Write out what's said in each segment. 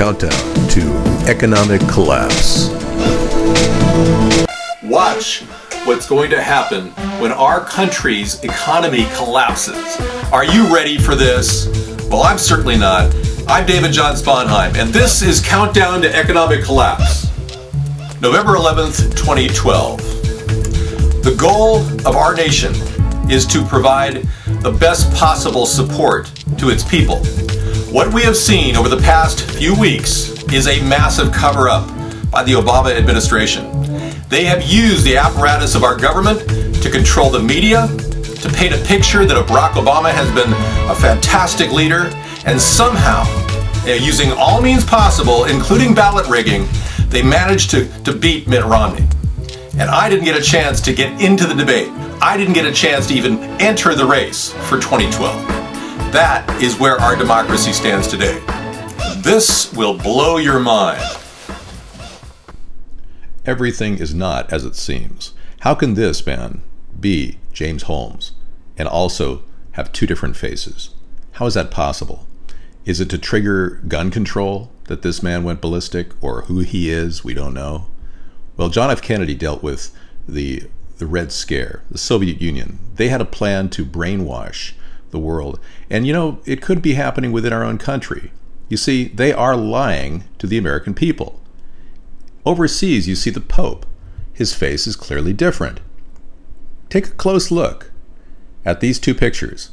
countdown to economic collapse. Watch what's going to happen when our country's economy collapses. Are you ready for this? Well, I'm certainly not. I'm David John Sponheim, and this is Countdown to Economic Collapse. November 11th, 2012. The goal of our nation is to provide the best possible support to its people. What we have seen over the past few weeks is a massive cover-up by the Obama administration. They have used the apparatus of our government to control the media, to paint a picture that Barack Obama has been a fantastic leader, and somehow, using all means possible, including ballot rigging, they managed to beat Mitt Romney. And I didn't get a chance to get into the debate. I didn't get a chance to even enter the race for 2012. That is where our democracy stands today. This will blow your mind. Everything is not as it seems. How can this man be James Holmes and also have two different faces? How is that possible? Is it to trigger gun control that this man went ballistic, or who he is? We don't know. Well, John F. Kennedy dealt with the Red Scare, the Soviet Union. They had a plan to brainwash the world. And you know, it could be happening within our own country. You see, they are lying to the American people. Overseas, you see the Pope. His face is clearly different. Take a close look at these two pictures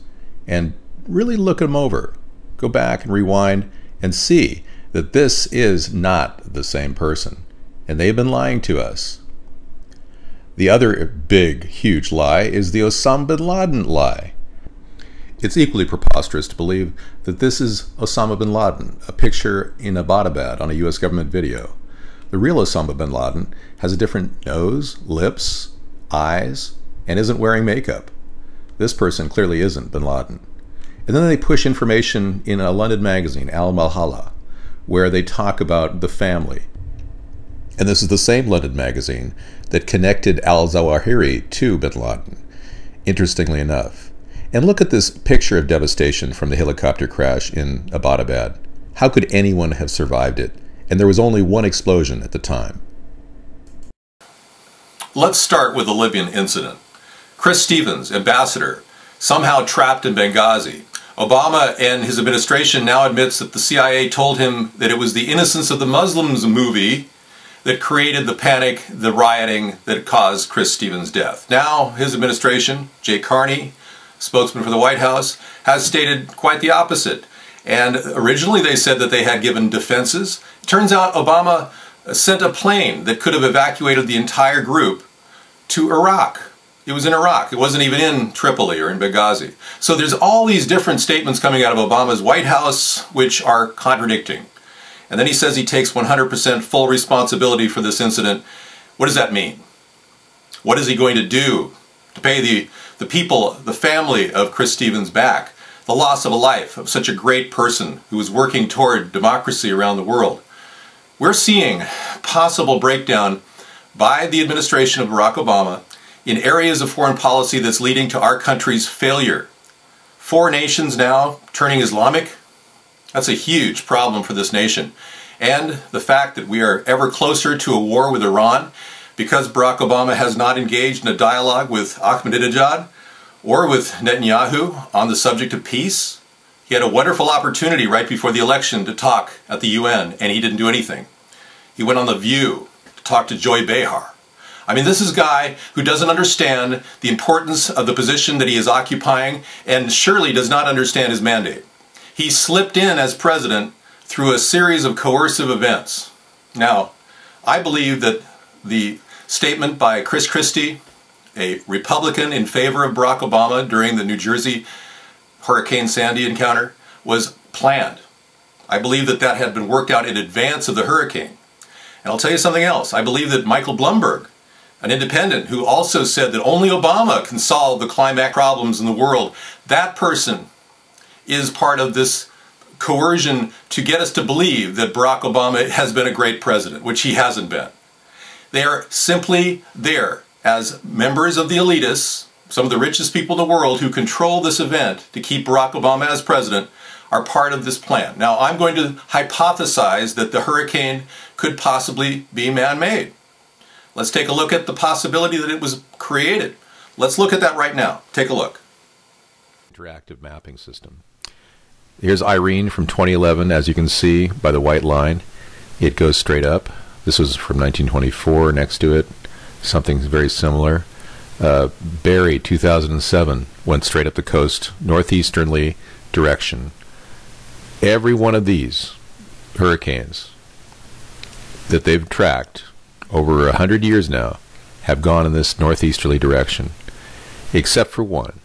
and really look them over. Go back and rewind and see that this is not the same person. And they've been lying to us. The other big, huge lie is the Osama bin Laden lie. It's equally preposterous to believe that this is Osama bin Laden, a picture in Abbottabad on a US government video. The real Osama bin Laden has a different nose, lips, eyes, and isn't wearing makeup. This person clearly isn't bin Laden. And then they push information in a London magazine, Al Malhala, where they talk about the family. And this is the same London magazine that connected al-Zawahiri to bin Laden, interestingly enough. And look at this picture of devastation from the helicopter crash in Abbottabad. How could anyone have survived it? And there was only one explosion at the time. Let's start with the Libyan incident. Chris Stevens, ambassador, somehow trapped in Benghazi. Obama and his administration now admits that the CIA told him that it was the Innocence of the Muslims movie that created the panic, the rioting that caused Chris Stevens' death. Now his administration, Jay Carney, spokesman for the White House, has stated quite the opposite. And originally they said that they had given defenses. It turns out Obama sent a plane that could have evacuated the entire group to Iraq. It was in Iraq. It wasn't even in Tripoli or in Benghazi. So there's all these different statements coming out of Obama's White House which are contradicting. And then he says he takes 100% full responsibility for this incident. What does that mean? What is he going to do to pay the people, the family of Chris Stevens back? The loss of a life of such a great person who was working toward democracy around the world. We're seeing possible breakdown by the administration of Barack Obama in areas of foreign policy that's leading to our country's failure. 4 nations now turning Islamic. That's a huge problem for this nation. And the fact that we are ever closer to a war with Iran because Barack Obama has not engaged in a dialogue with Ahmadinejad or with Netanyahu on the subject of peace. He had a wonderful opportunity right before the election to talk at the UN, and he didn't do anything. He went on The View to talk to Joy Behar. I mean, this is a guy who doesn't understand the importance of the position that he is occupying and surely does not understand his mandate. He slipped in as president through a series of coercive events. Now, I believe that the statement by Chris Christie, a Republican in favor of Barack Obama during the New Jersey Hurricane Sandy encounter, was planned. I believe that that had been worked out in advance of the hurricane. And I'll tell you something else. I believe that Michael Bloomberg, an independent who also said that only Obama can solve the climate problems in the world, that person is part of this coercion to get us to believe that Barack Obama has been a great president, which he hasn't been. They are simply there as members of the elitists, some of the richest people in the world who control this event to keep Barack Obama as president, are part of this plan. Now, I'm going to hypothesize that the hurricane could possibly be man-made. Let's take a look at the possibility that it was created. Let's look at that right now. Take a look. Interactive mapping system. Here's Irene from 2011, as you can see by the white line. It goes straight up. This was from 1924. Next to it, something very similar. Barry, 2007, went straight up the coast, northeasterly direction. Every one of these hurricanes that they've tracked over 100 years now have gone in this northeasterly direction, except for one.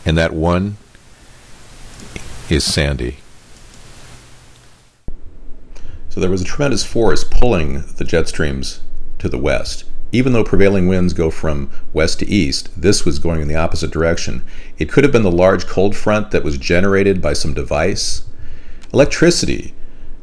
And that one is Sandy. So there was a tremendous force pulling the jet streams to the west. Even though prevailing winds go from west to east, this was going in the opposite direction. It could have been the large cold front that was generated by some device. Electricity,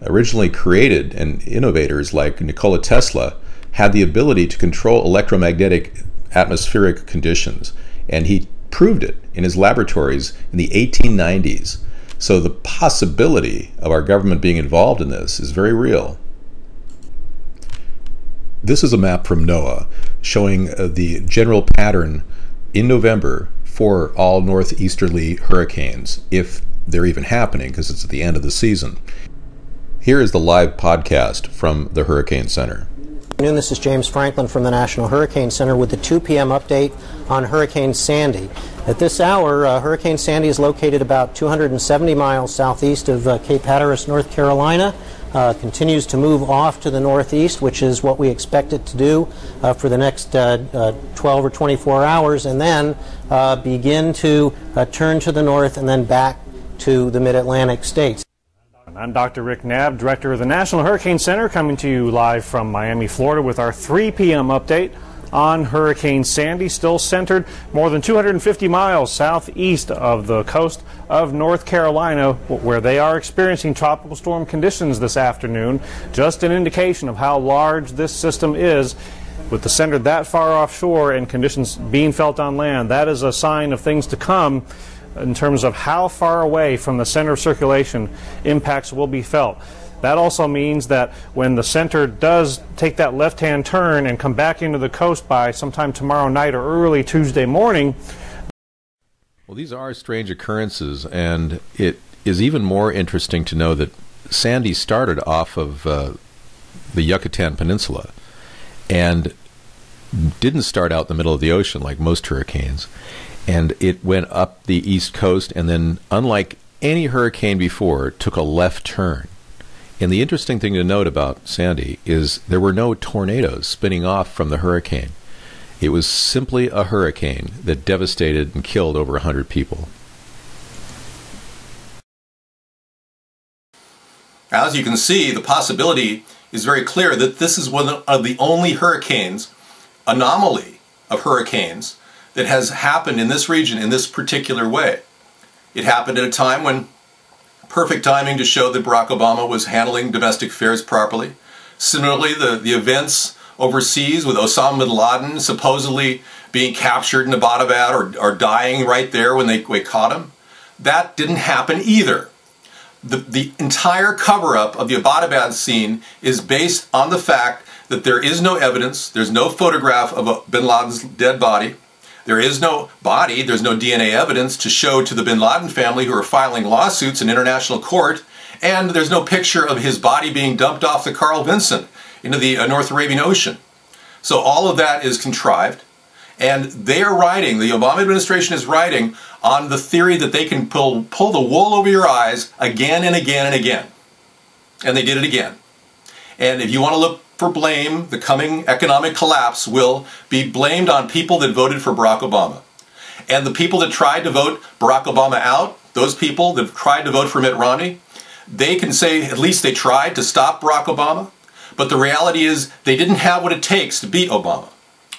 originally created, and innovators like Nikola Tesla had the ability to control electromagnetic atmospheric conditions, and he proved it in his laboratories in the 1890s. So the possibility of our government being involved in this is very real. This is a map from NOAA showing the general pattern in November for all northeasterly hurricanes, if they're even happening, because it's at the end of the season. Here is the live podcast from the Hurricane Center. This is James Franklin from the National Hurricane Center with the 2 p.m. update on Hurricane Sandy. At this hour, Hurricane Sandy is located about 270 miles southeast of Cape Hatteras, North Carolina. Continues to move off to the northeast, which is what we expect it to do for the next 12 or 24 hours, and then begin to turn to the north and then back to the mid-Atlantic states. I'm Dr. Rick Knabb, Director of the National Hurricane Center, coming to you live from Miami, Florida with our 3 p.m. update on Hurricane Sandy, still centered more than 250 miles southeast of the coast of North Carolina, where they are experiencing tropical storm conditions this afternoon. Just an indication of how large this system is. With the center that far offshore and conditions being felt on land, that is a sign of things to come in terms of how far away from the center of circulation impacts will be felt. That also means that when the center does take that left-hand turn and come back into the coast by sometime tomorrow night or early Tuesday morning. Well, these are strange occurrences, and it is even more interesting to know that Sandy started off of the Yucatan Peninsula and didn't start out in the middle of the ocean like most hurricanes. And it went up the east coast, and then, unlike any hurricane before, took a left turn. And the interesting thing to note about Sandy is there were no tornadoes spinning off from the hurricane. It was simply a hurricane that devastated and killed over 100 people. As you can see, the possibility is very clear that this is one of the only hurricanes, anomaly of hurricanes, that has happened in this region in this particular way. It happened at a time when perfect timing to show that Barack Obama was handling domestic affairs properly. Similarly, the events overseas with Osama bin Laden supposedly being captured in Abbottabad or dying right there when they caught him, that didn't happen either. The entire cover-up of the Abbottabad scene is based on the fact that there is no evidence, there's no photograph of bin Laden's dead body, there is no body, there's no DNA evidence to show to the bin Laden family who are filing lawsuits in international court, and there's no picture of his body being dumped off the Carl Vinson into the North Arabian Ocean. So all of that is contrived, and they are riding, the Obama administration is riding on the theory that they can pull the wool over your eyes again and again and again. And they did it again. And if you want to look for blame, the coming economic collapse will be blamed on people that voted for Barack Obama. And the people that tried to vote Barack Obama out, those people that tried to vote for Mitt Romney, they can say at least they tried to stop Barack Obama, but the reality is they didn't have what it takes to beat Obama.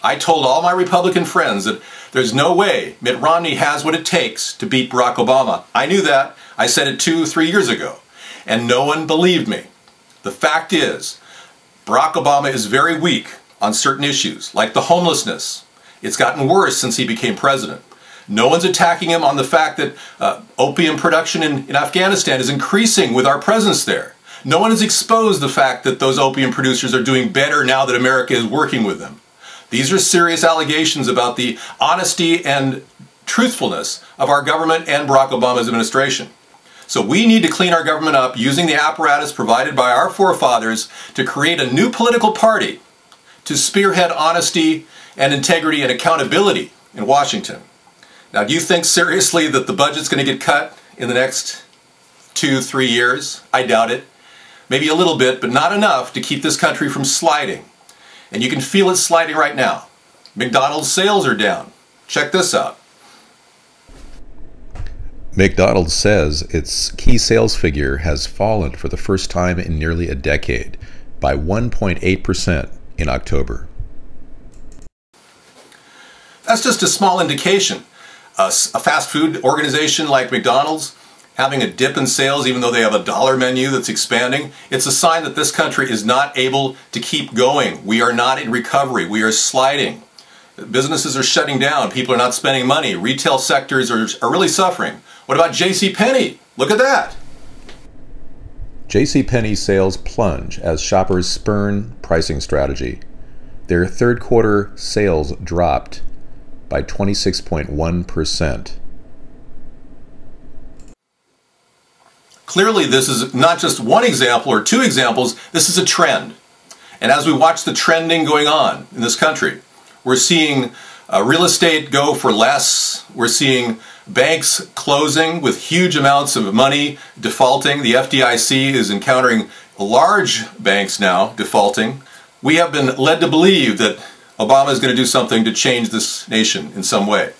I told all my Republican friends that there's no way Mitt Romney has what it takes to beat Barack Obama. I knew that. I said it 2-3 years ago, and no one believed me. The fact is, Barack Obama is very weak on certain issues, like the homelessness. It's gotten worse since he became president. No one's attacking him on the fact that opium production in Afghanistan is increasing with our presence there. No one has exposed the fact that those opium producers are doing better now that America is working with them. These are serious allegations about the honesty and truthfulness of our government and Barack Obama's administration. So we need to clean our government up using the apparatus provided by our forefathers to create a new political party to spearhead honesty and integrity and accountability in Washington. Now, do you think seriously that the budget's going to get cut in the next 2-3 years? I doubt it. Maybe a little bit, but not enough to keep this country from sliding. And you can feel it sliding right now. McDonald's sales are down. Check this out. McDonald's says its key sales figure has fallen for the first time in nearly a decade by 1.8% in October. That's just a small indication. A fast food organization like McDonald's having a dip in sales even though they have a dollar menu that's expanding, it's a sign that this country is not able to keep going. We are not in recovery. We are sliding. Businesses are shutting down. People are not spending money. Retail sectors are really suffering. What about JCPenney? Look at that. JCPenney sales plunge as shoppers spurn pricing strategy. Their third quarter sales dropped by 26.1%. Clearly, this is not just one example or two examples. This is a trend. And as we watch the trending going on in this country, we're seeing real estate go for less. We're seeing banks closing with huge amounts of money defaulting. The FDIC is encountering large banks now defaulting. We have been led to believe that Obama is going to do something to change this nation in some way.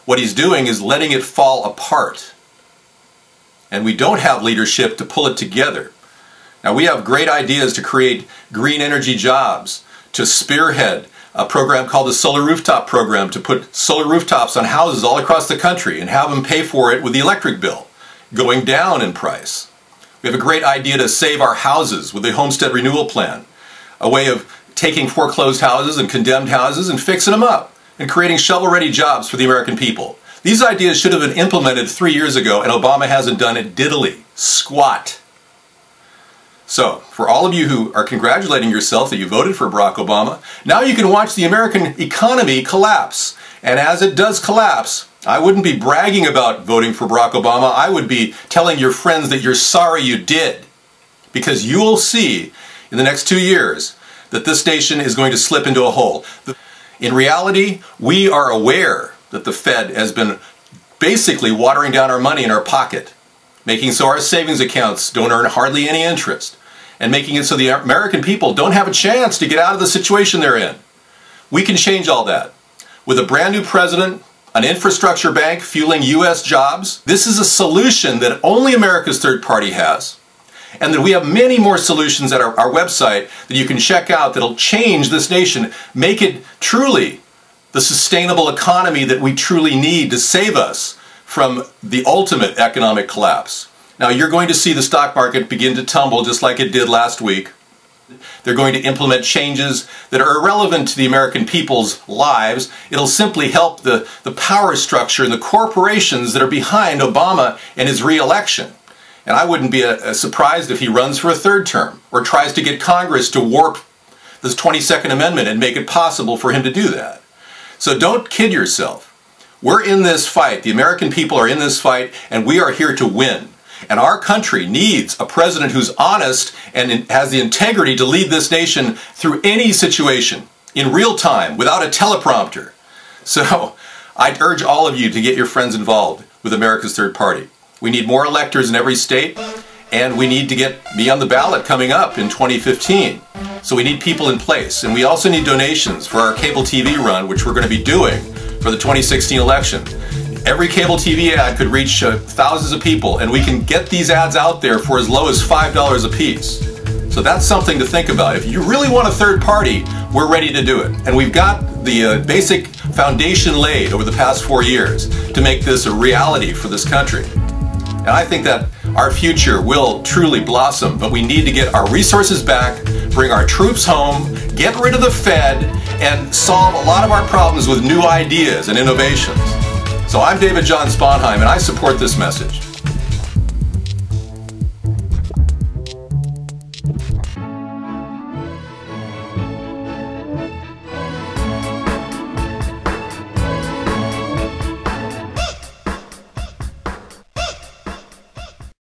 What he's doing is letting it fall apart. And we don't have leadership to pull it together. Now, we have great ideas to create green energy jobs, to spearhead a program called the Solar Rooftop Program, to put solar rooftops on houses all across the country and have them pay for it with the electric bill going down in price. We have a great idea to save our houses with the Homestead Renewal Plan, a way of taking foreclosed houses and condemned houses and fixing them up and creating shovel-ready jobs for the American people. These ideas should have been implemented 3 years ago, and Obama hasn't done it diddly squat. So, for all of you who are congratulating yourself that you voted for Barack Obama, now you can watch the American economy collapse. And as it does collapse, I wouldn't be bragging about voting for Barack Obama. I would be telling your friends that you're sorry you did. Because you will see in the next 2 years that this nation is going to slip into a hole. In reality, we are aware that the Fed has been basically watering down our money in our pocket, making so our savings accounts don't earn hardly any interest, and making it so the American people don't have a chance to get out of the situation they're in. We can change all that. With a brand new president, an infrastructure bank fueling U.S. jobs, this is a solution that only America's Third Party has, and that we have many more solutions at our website that you can check out that'll change this nation, make it truly the sustainable economy that we truly need to save us from the ultimate economic collapse. Now, you're going to see the stock market begin to tumble just like it did last week. They're going to implement changes that are irrelevant to the American people's lives. It'll simply help the power structure and the corporations that are behind Obama and his re-election. And I wouldn't be surprised if he runs for a third term or tries to get Congress to warp this 22nd Amendment and make it possible for him to do that. So don't kid yourself. We're in this fight. The American people are in this fight, and we are here to win. And our country needs a president who's honest and has the integrity to lead this nation through any situation in real time without a teleprompter. So I'd urge all of you to get your friends involved with America's Third Party. We need more electors in every state, and we need to get me on the ballot coming up in 2015. So we need people in place. And we also need donations for our cable TV run, which we're going to be doing for the 2016 election. Every cable TV ad could reach thousands of people, and we can get these ads out there for as low as $5 a piece. So that's something to think about. If you really want a third party, we're ready to do it. And we've got the basic foundation laid over the past 4 years to make this a reality for this country. And I think that our future will truly blossom, but we need to get our resources back, bring our troops home, get rid of the Fed, and solve a lot of our problems with new ideas and innovations. So I'm David John Sponheim, and I support this message.